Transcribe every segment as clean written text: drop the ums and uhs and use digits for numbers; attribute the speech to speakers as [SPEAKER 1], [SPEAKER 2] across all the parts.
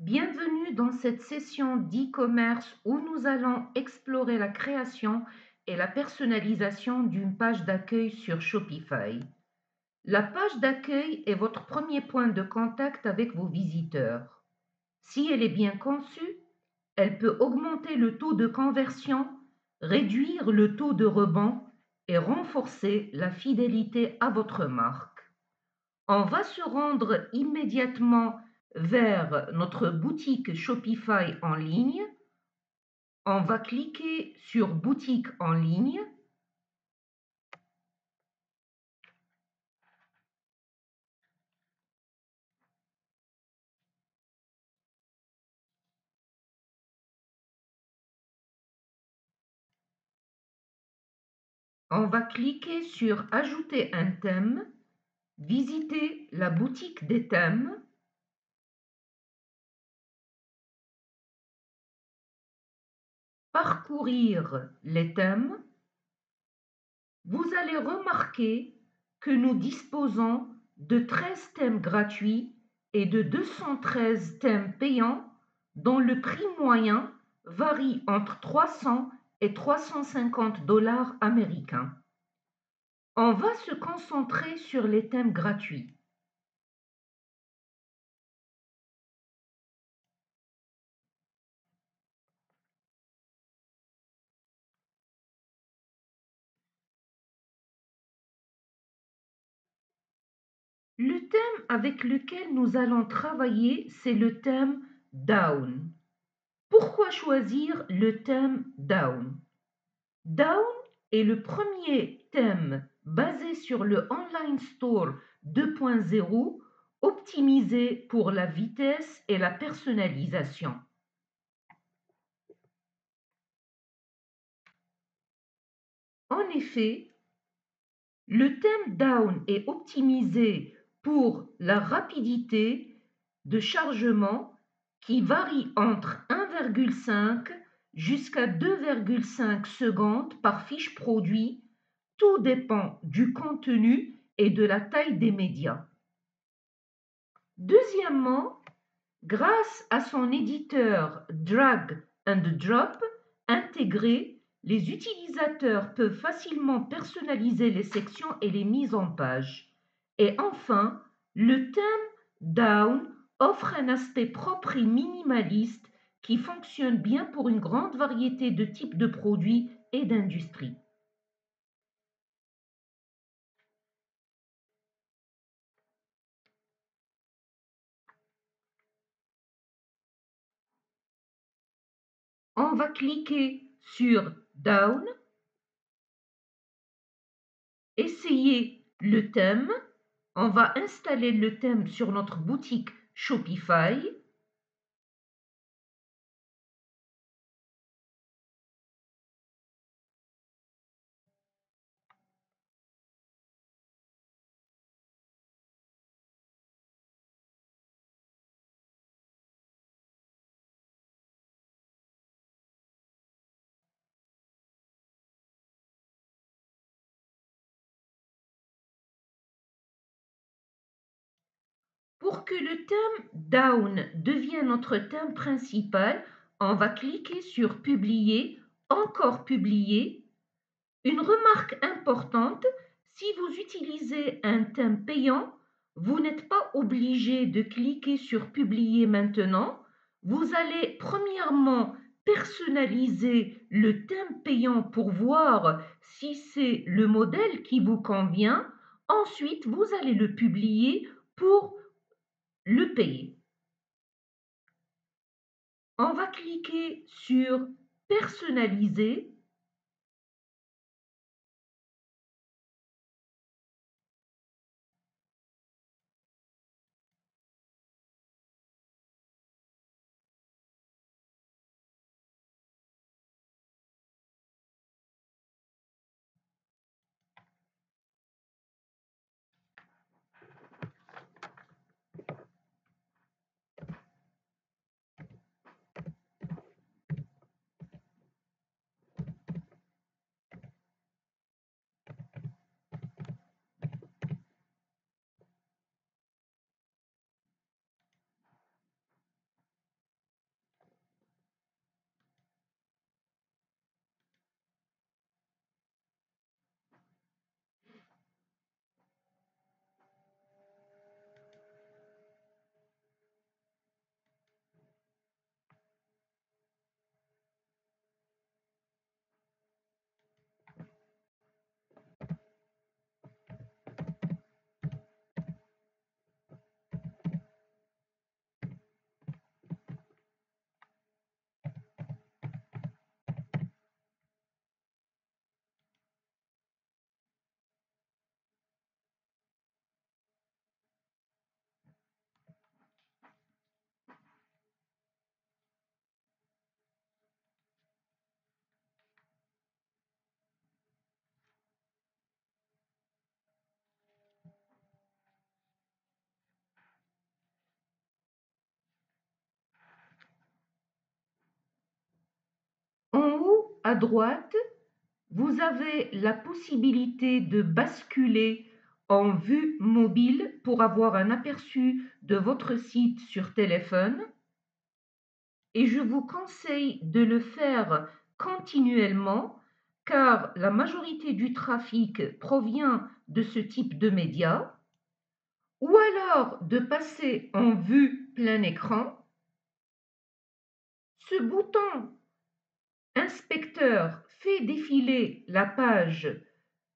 [SPEAKER 1] Bienvenue dans cette session d'e-commerce où nous allons explorer la création et la personnalisation d'une page d'accueil sur Shopify. La page d'accueil est votre premier point de contact avec vos visiteurs. Si elle est bien conçue, elle peut augmenter le taux de conversion, réduire le taux de rebond et renforcer la fidélité à votre marque. On va se rendre immédiatement vers notre boutique Shopify en ligne. On va cliquer sur boutique en ligne. On va cliquer sur ajouter un thème, visiter la boutique des thèmes, parcourir les thèmes. Vous allez remarquer que nous disposons de 13 thèmes gratuits et de 213 thèmes payants dont le prix moyen varie entre 300 et 350 dollars américains. On va se concentrer sur les thèmes gratuits. Le thème avec lequel nous allons travailler, c'est le thème Down. Pourquoi choisir le thème Down? Down est le premier thème basé sur le Online Store 2.0 optimisé pour la vitesse et la personnalisation. En effet, le thème Down est optimisé pour la rapidité de chargement qui varie entre 1,5 jusqu'à 2,5 secondes par fiche produit. Tout dépend du contenu et de la taille des médias. Deuxièmement, grâce à son éditeur Drag and Drop intégré, les utilisateurs peuvent facilement personnaliser les sections et les mises en page. Et enfin, le thème Down offre un aspect propre et minimaliste qui fonctionne bien pour une grande variété de types de produits et d'industries. On va cliquer sur Down, essayer le thème. On va installer le thème sur notre boutique Shopify. Pour que le thème Down devienne notre thème principal, on va cliquer sur Publier, encore publier. Une remarque importante, si vous utilisez un thème payant, vous n'êtes pas obligé de cliquer sur Publier maintenant. Vous allez premièrement personnaliser le thème payant pour voir si c'est le modèle qui vous convient. Ensuite, vous allez le publier pour le payer. On va cliquer sur Personnaliser. à droite, vous avez la possibilité de basculer en vue mobile pour avoir un aperçu de votre site sur téléphone. Et je vous conseille de le faire continuellement car la majorité du trafic provient de ce type de médias, ou alors de passer en vue plein écran. Ce bouton inspecteur fait défiler la page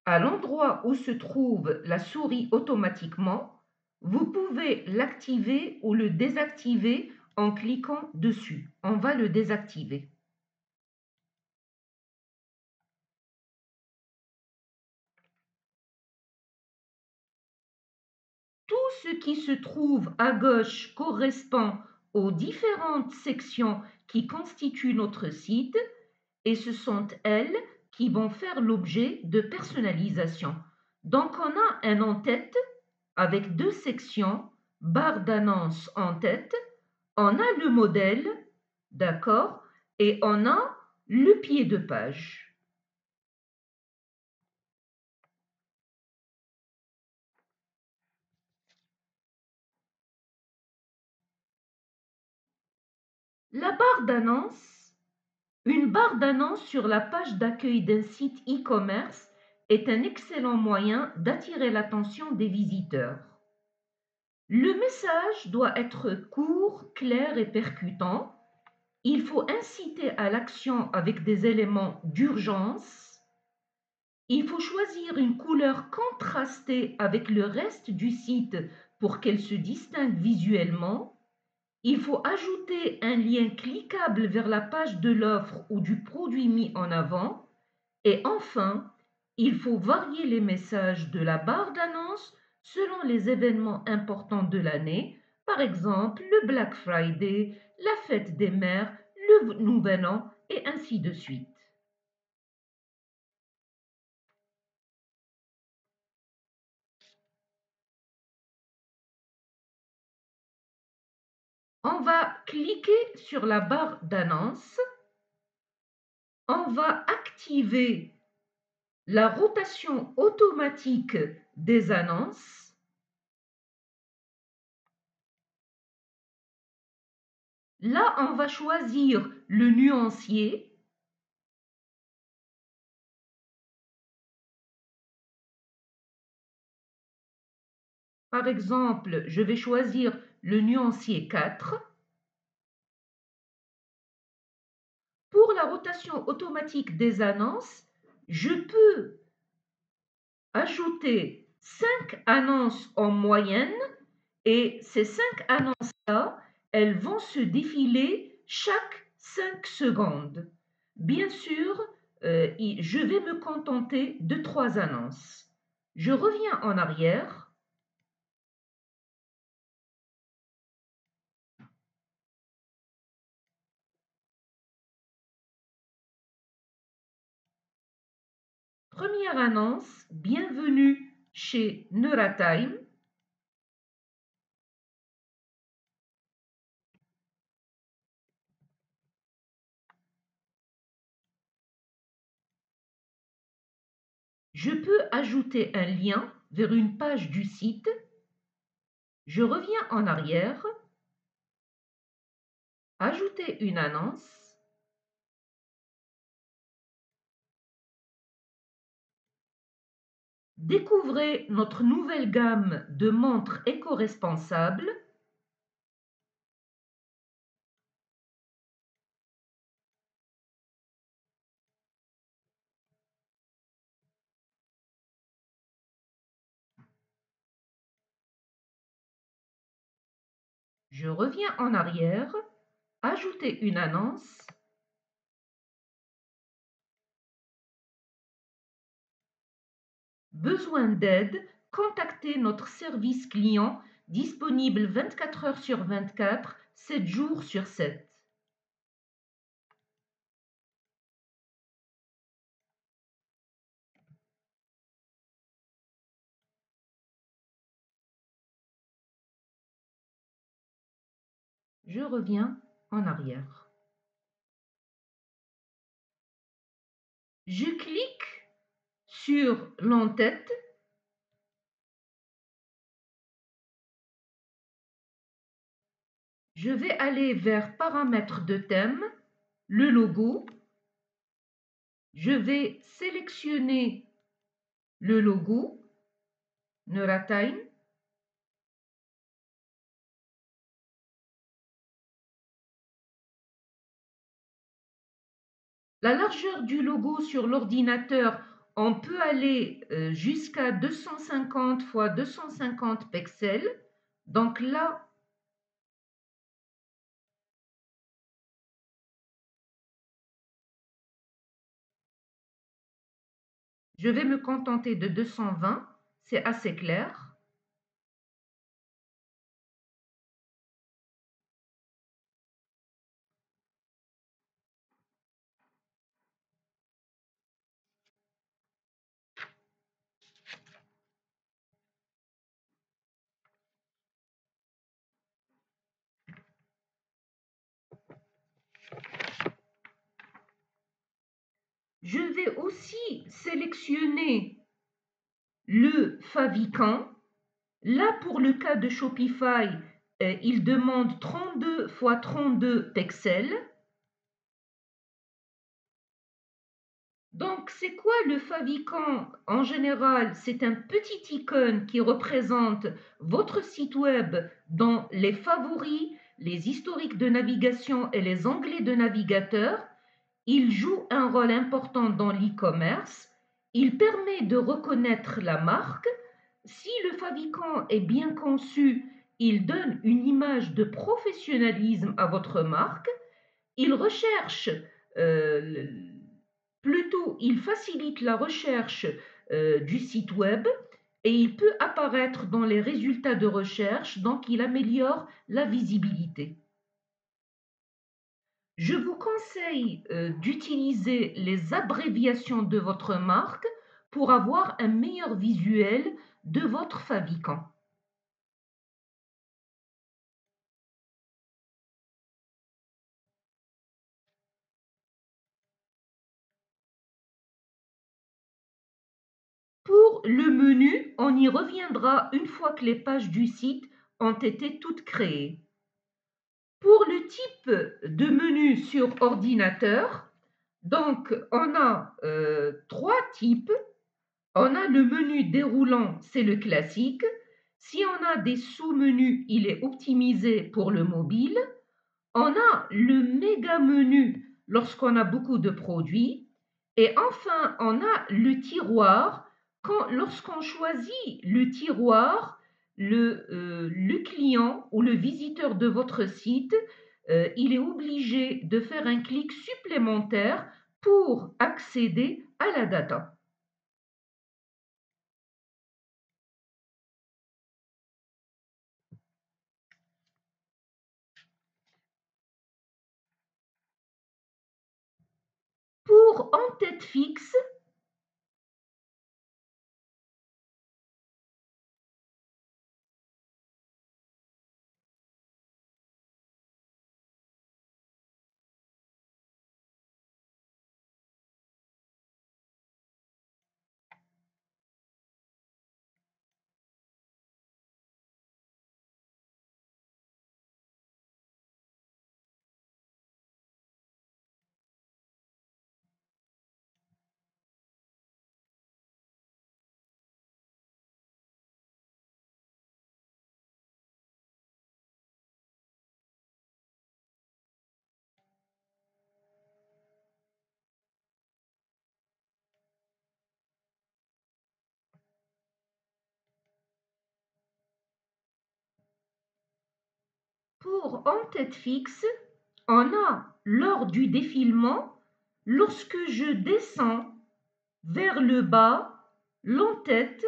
[SPEAKER 1] à l'endroit où se trouve la souris automatiquement. Vous pouvez l'activer ou le désactiver en cliquant dessus. On va le désactiver. Tout ce qui se trouve à gauche correspond aux différentes sections qui constituent notre site et ce sont elles qui vont faire l'objet de personnalisation. Donc on a un en-tête avec deux sections, barre d'annonce en tête, on a le modèle, d'accord, et on a le pied de page. La barre d'annonce. Une barre d'annonce sur la page d'accueil d'un site e-commerce est un excellent moyen d'attirer l'attention des visiteurs. Le message doit être court, clair et percutant. Il faut inciter à l'action avec des éléments d'urgence. Il faut choisir une couleur contrastée avec le reste du site pour qu'elle se distingue visuellement. Il faut ajouter un lien cliquable vers la page de l'offre ou du produit mis en avant. Et enfin, il faut varier les messages de la barre d'annonce selon les événements importants de l'année, par exemple le Black Friday, la fête des mères, le Nouvel An et ainsi de suite. On va cliquer sur la barre d'annonce. On va activer la rotation automatique des annonces. Là, on va choisir le nuancier. Par exemple, je vais choisir le nuancier 4. Pour la rotation automatique des annonces, je peux ajouter 5 annonces en moyenne et ces 5 annonces-là, elles vont se défiler chaque 5 secondes. Bien sûr, je vais me contenter de 3 annonces. Je reviens en arrière. Première annonce, bienvenue chez Neuratime. Je peux ajouter un lien vers une page du site. Je reviens en arrière. Ajouter une annonce. Découvrez notre nouvelle gamme de montres éco-responsables. Je reviens en arrière. Ajouter une annonce. Besoin d'aide? Contactez notre service client disponible 24 heures sur 24, 7 jours sur 7. Je reviens en arrière. Je clique sur l'entête. Je vais aller vers Paramètres de thème, le logo. Je vais sélectionner le logo, Neuratein. La largeur du logo sur l'ordinateur, on peut aller jusqu'à 250 x 250 pixels. Donc là, je vais me contenter de 220, c'est assez clair. Je vais aussi sélectionner le favicon. Là, pour le cas de Shopify, il demande 32 x 32 pixels. Donc, c'est quoi le favicon? En général, c'est un petit icône qui représente votre site web dans les favoris, les historiques de navigation et les onglets de navigateur. Il joue un rôle important dans l'e-commerce. Il permet de reconnaître la marque. Si le favicon est bien conçu, il donne une image de professionnalisme à votre marque. Il recherche, euh, plutôt, il facilite la recherche du site web et il peut apparaître dans les résultats de recherche, donc il améliore la visibilité. Je vous conseille d'utiliser les abréviations de votre marque pour avoir un meilleur visuel de votre favicon. Pour le menu, on y reviendra une fois que les pages du site ont été toutes créées. Pour le type de menu sur ordinateur, donc on a trois types. On a le menu déroulant, c'est le classique. Si on a des sous-menus, il est optimisé pour le mobile. On a le méga menu lorsqu'on a beaucoup de produits. Et enfin, on a le tiroir. Lorsqu'on choisit le tiroir, le client ou le visiteur de votre site, il est obligé de faire un clic supplémentaire pour accéder à la data. Pour en-tête fixe, pour en-tête fixe, on a lors du défilement, lorsque je descends vers le bas, l'en-tête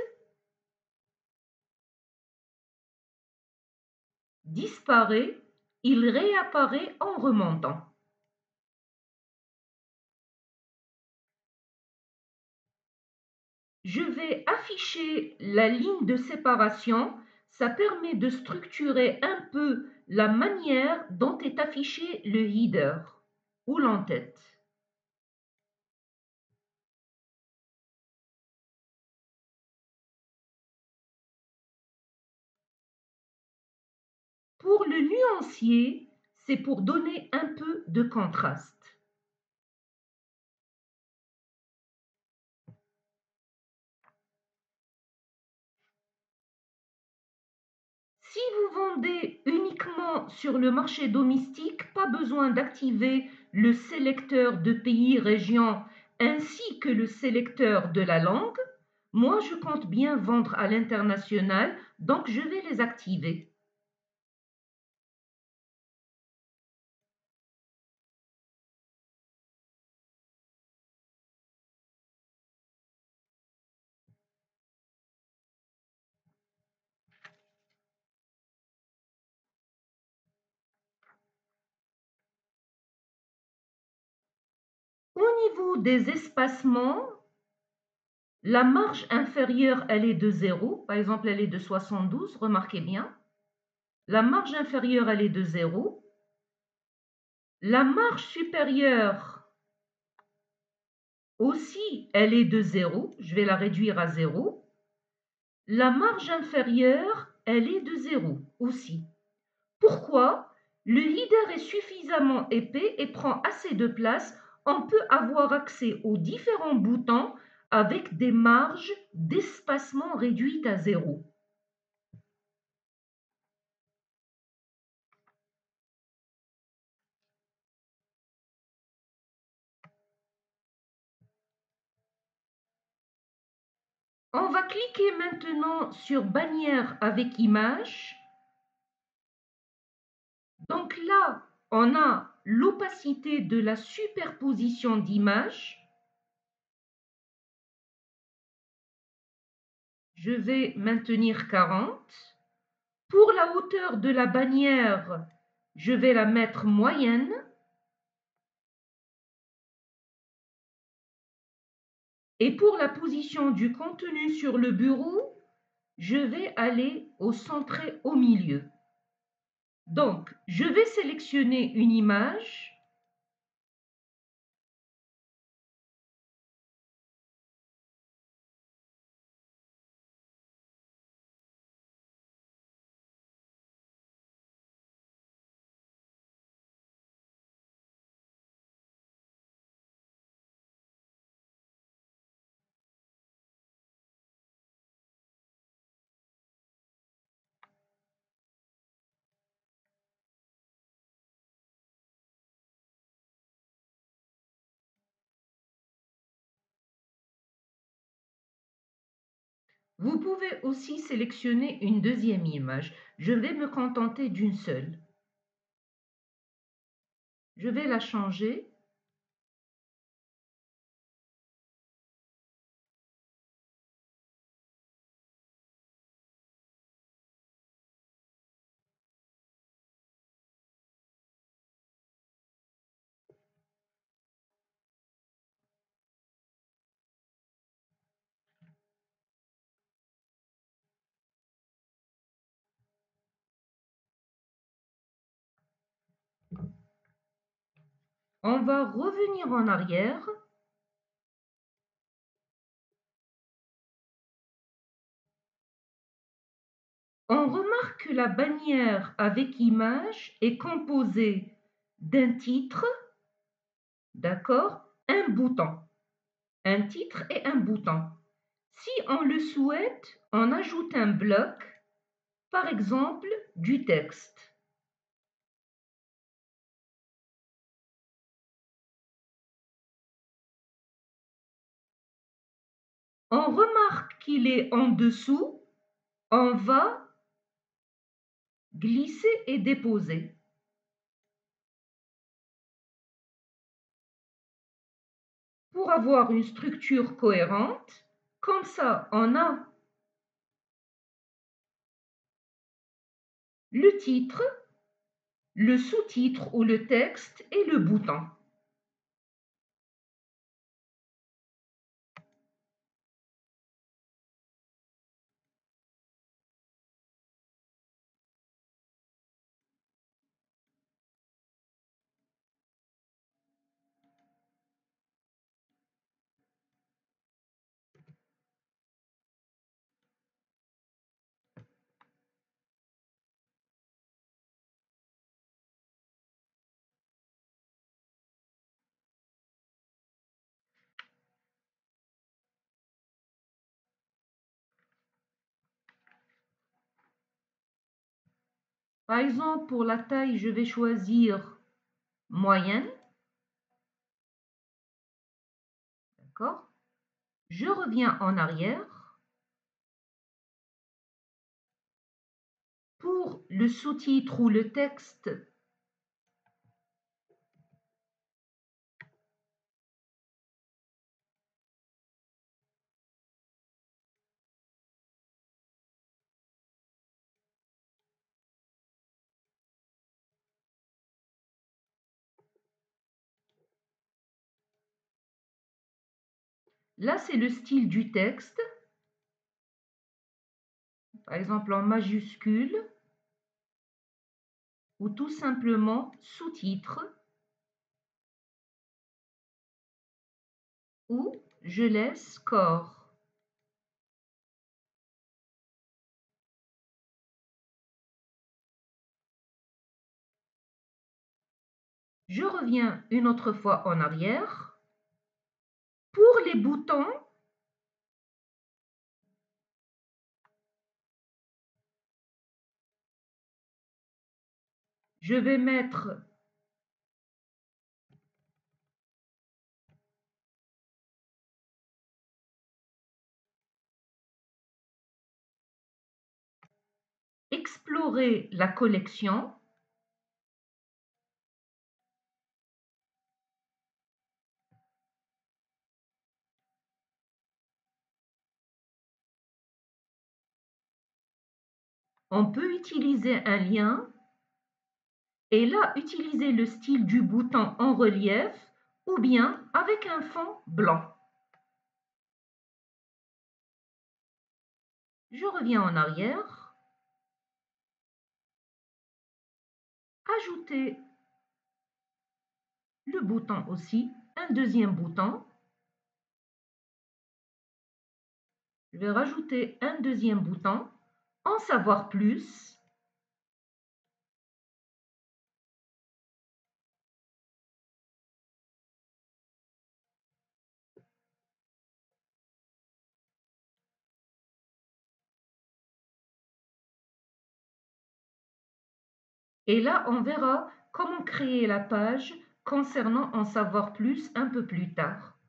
[SPEAKER 1] disparaît, il réapparaît en remontant. Je vais afficher la ligne de séparation. Ça permet de structurer un peu la manière dont est affiché le header ou l'entête. nuancier, c'est pour donner un peu de contraste. Si vous vendez uniquement sur le marché domestique, pas besoin d'activer le sélecteur de pays, région, ainsi que le sélecteur de la langue. Moi, je compte bien vendre à l'international, donc je vais les activer. Au niveau des espacements, la marge inférieure, elle est de 0. Par exemple, elle est de 72, remarquez bien. La marge inférieure, elle est de 0. La marge supérieure aussi, elle est de 0. Je vais la réduire à 0. La marge inférieure, elle est de 0 aussi. Pourquoi? Le header est suffisamment épais et prend assez de place. On peut avoir accès aux différents boutons avec des marges d'espacement réduites à 0. On va cliquer maintenant sur bannière avec image. Donc là, on a l'opacité de la superposition d'images. Je vais maintenir 40. Pour la hauteur de la bannière, je vais la mettre moyenne. Et pour la position du contenu sur le bureau, je vais aller au centré au milieu. Donc, je vais sélectionner une image. Vous pouvez aussi sélectionner une deuxième image. Je vais me contenter d'une seule. Je vais la changer. On va revenir en arrière. On remarque que la bannière avec image est composée d'un titre, d'accord, un bouton. Un titre et un bouton. Si on le souhaite, on ajoute un bloc, par exemple du texte. On remarque qu'il est en dessous, on va glisser et déposer. Pour avoir une structure cohérente, comme ça on a le titre, le sous-titre ou le texte et le bouton. Par exemple, pour la taille, je vais choisir moyenne. D'accord? Je reviens en arrière. Pour le sous-titre ou le texte, là c'est le style du texte. Par exemple en majuscule ou tout simplement sous-titre ou je laisse corps. Je reviens une autre fois en arrière. Pour les boutons, je vais mettre explorer la collection. On peut utiliser un lien et là utiliser le style du bouton en relief ou bien avec un fond blanc. Je reviens en arrière. Ajouter le bouton aussi, un deuxième bouton. Je vais rajouter un deuxième bouton. En savoir plus. Et là, on verra comment créer la page concernant en savoir plus un peu plus tard.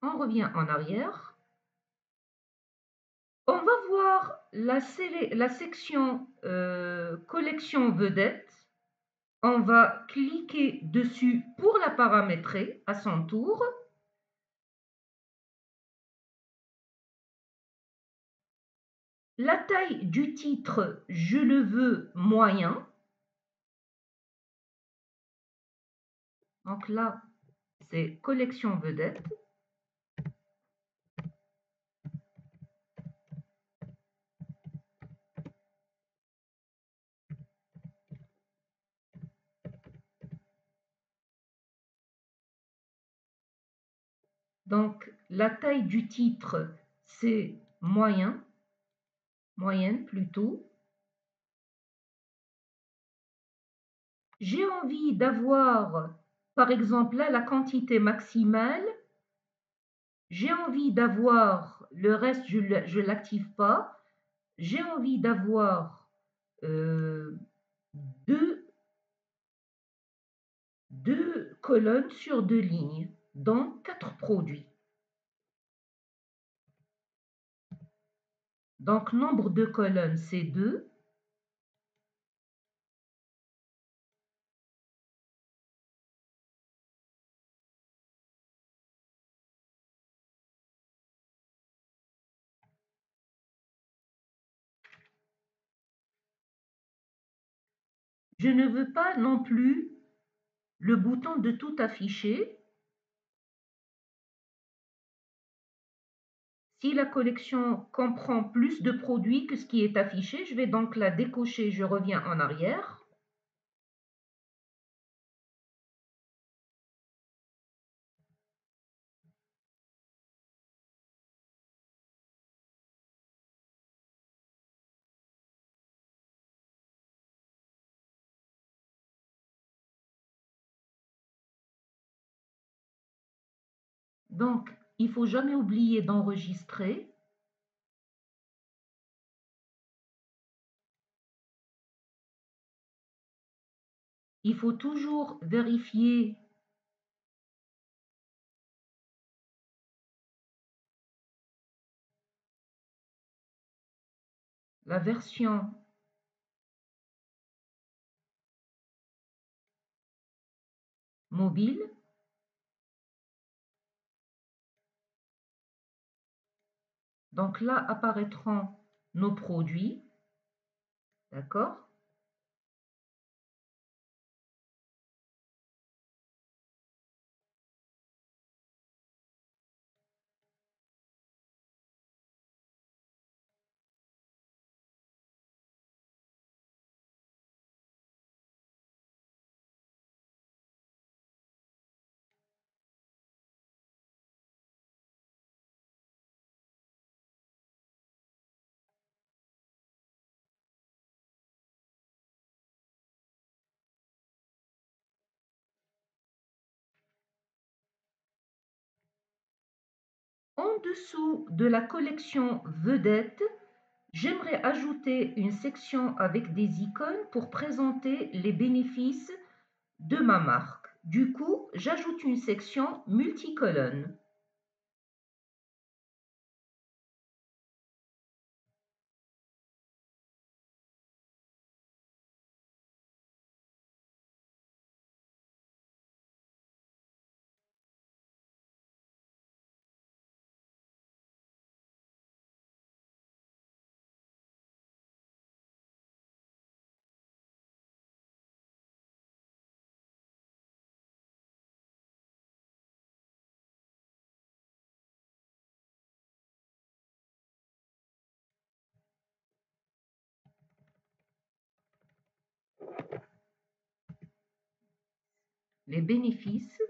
[SPEAKER 1] On revient en arrière. On va voir la section collection vedette. On va cliquer dessus pour la paramétrer à son tour. La taille du titre, je le veux moyen. Donc là, c'est collection vedette. Donc, la taille du titre, c'est moyen, moyenne plutôt. J'ai envie d'avoir, par exemple, là, la quantité maximale. J'ai envie d'avoir, le reste, je ne l'active pas. J'ai envie d'avoir deux, deux colonnes sur deux lignes, donc 4 produits. Donc, nombre de colonnes, c'est 2. Je ne veux pas non plus le bouton de tout afficher. Si la collection comprend plus de produits que ce qui est affiché, je vais donc la décocher, je reviens en arrière. Donc, il faut jamais oublier d'enregistrer. Il faut toujours vérifier la version mobile. Donc là apparaîtront nos produits, d'accord? En dessous de la collection Vedettes, j'aimerais ajouter une section avec des icônes pour présenter les bénéfices de ma marque. Du coup, j'ajoute une section multicolonne. Les bénéfices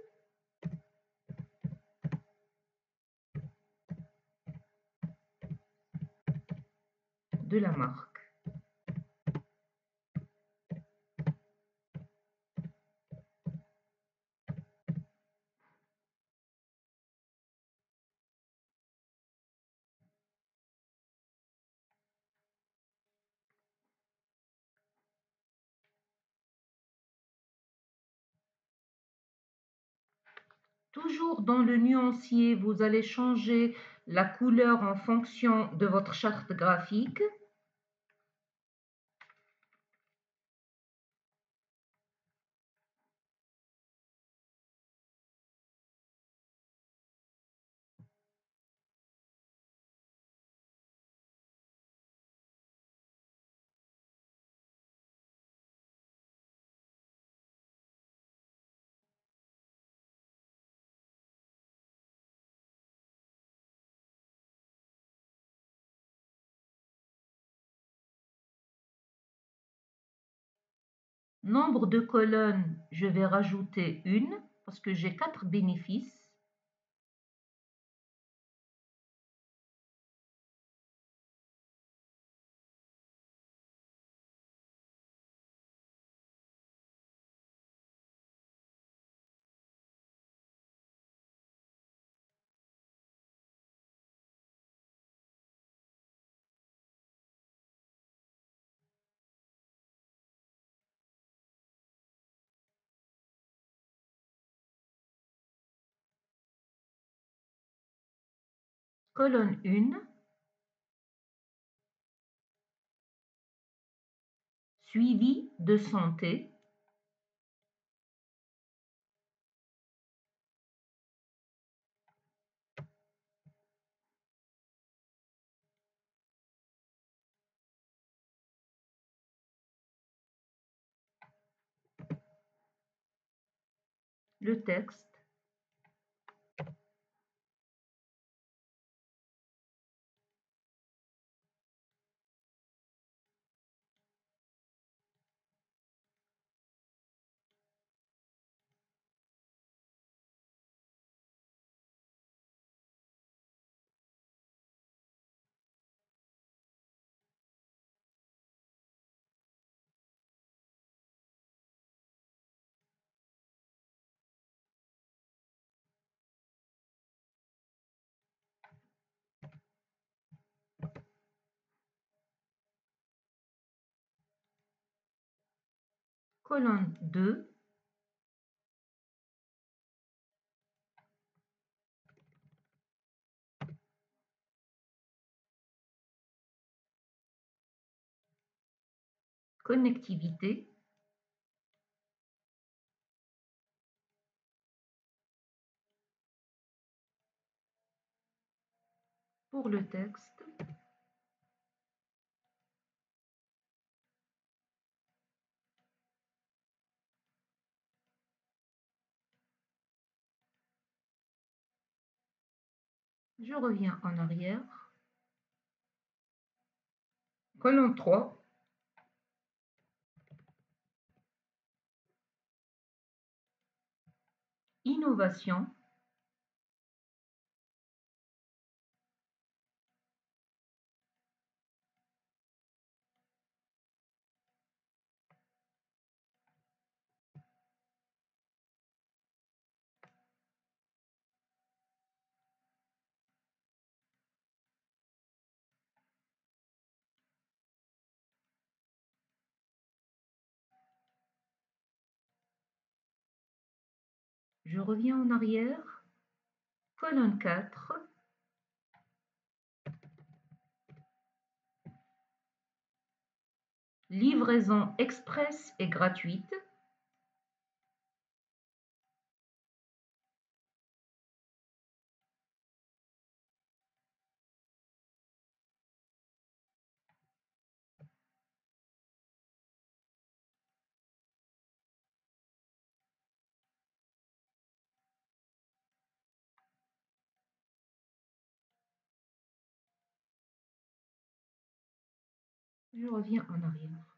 [SPEAKER 1] de la marque. Toujours dans le nuancier, vous allez changer la couleur en fonction de votre charte graphique. Nombre de colonnes, je vais rajouter une parce que j'ai 4 bénéfices. Colonne 1, suivi de santé. Le texte. colonne 2, connectivité, pour le texte, je reviens en arrière, colonne 3, innovation, je reviens en arrière, colonne 4, livraison express et gratuite, je reviens en arrière.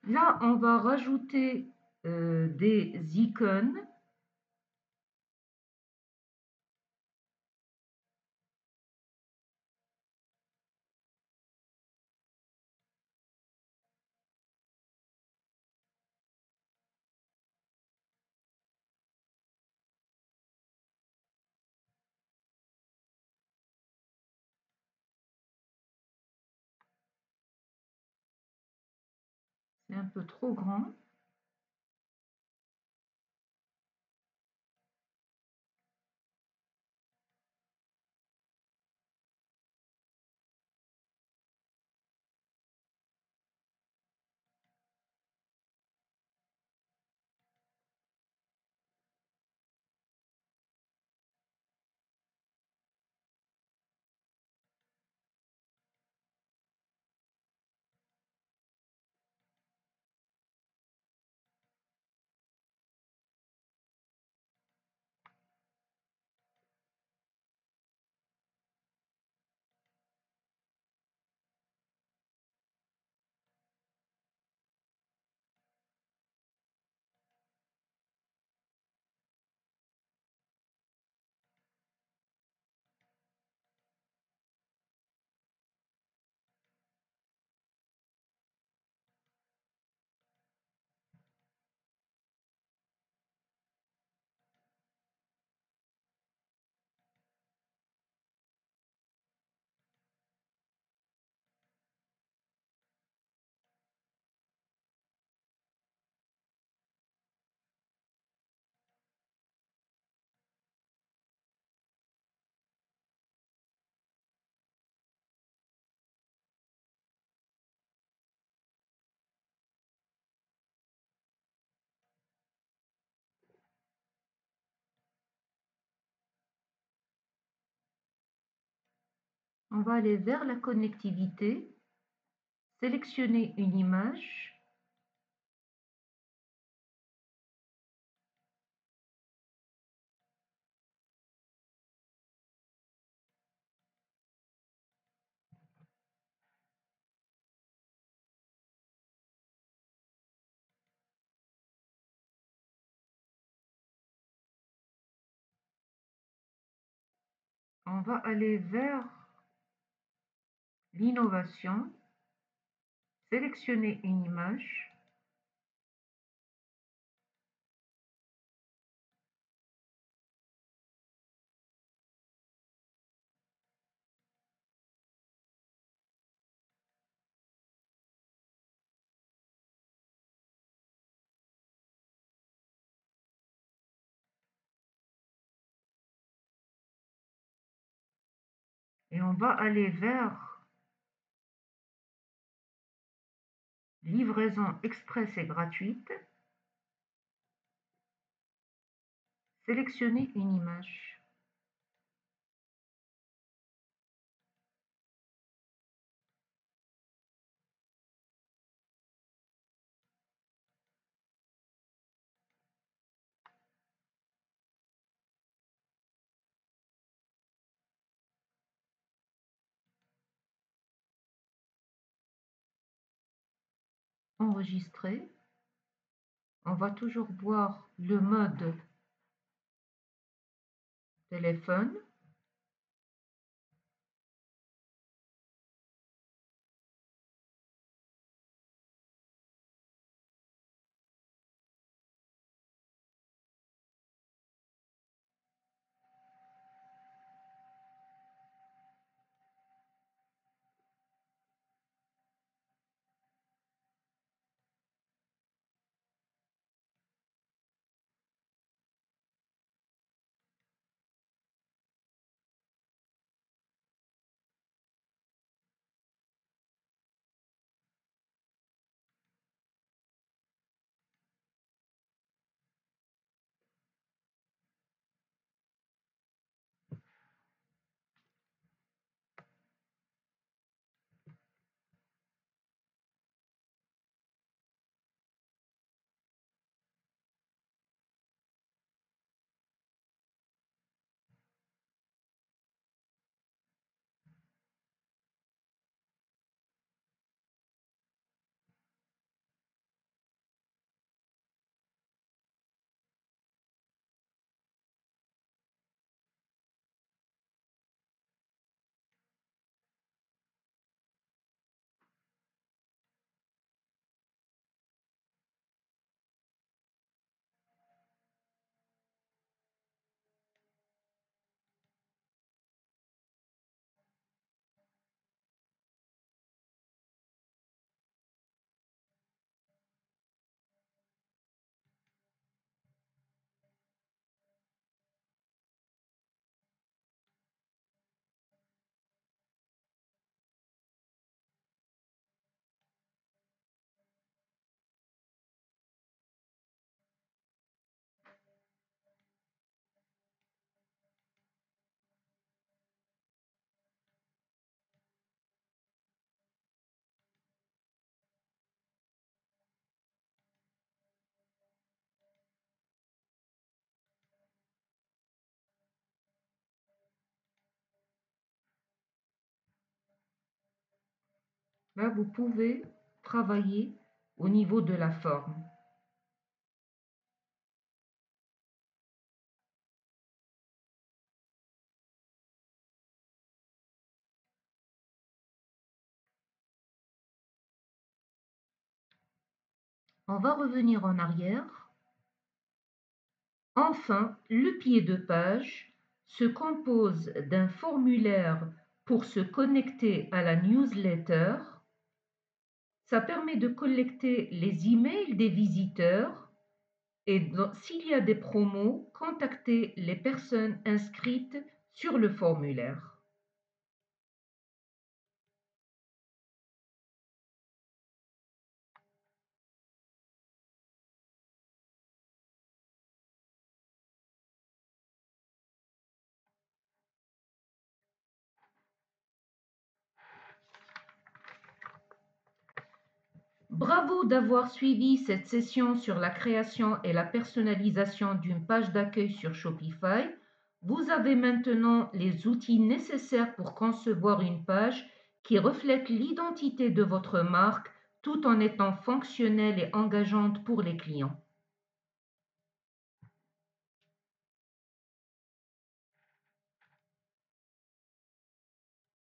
[SPEAKER 1] Là, on va rajouter des icônes. C'est un peu trop grand. On va aller vers la connectivité, sélectionner une image, On va aller vers l'innovation, sélectionner une image et on va aller vers livraison express et gratuite, sélectionner une image. Enregistrer. On va toujours voir le mode téléphone. Là, vous pouvez travailler au niveau de la forme. On va revenir en arrière. Enfin, le pied de page se compose d'un formulaire pour se connecter à la newsletter. Ça permet de collecter les emails des visiteurs et s'il y a des promos, contacter les personnes inscrites sur le formulaire. Bravo d'avoir suivi cette session sur la création et la personnalisation d'une page d'accueil sur Shopify. Vous avez maintenant les outils nécessaires pour concevoir une page qui reflète l'identité de votre marque tout en étant fonctionnelle et engageante pour les clients.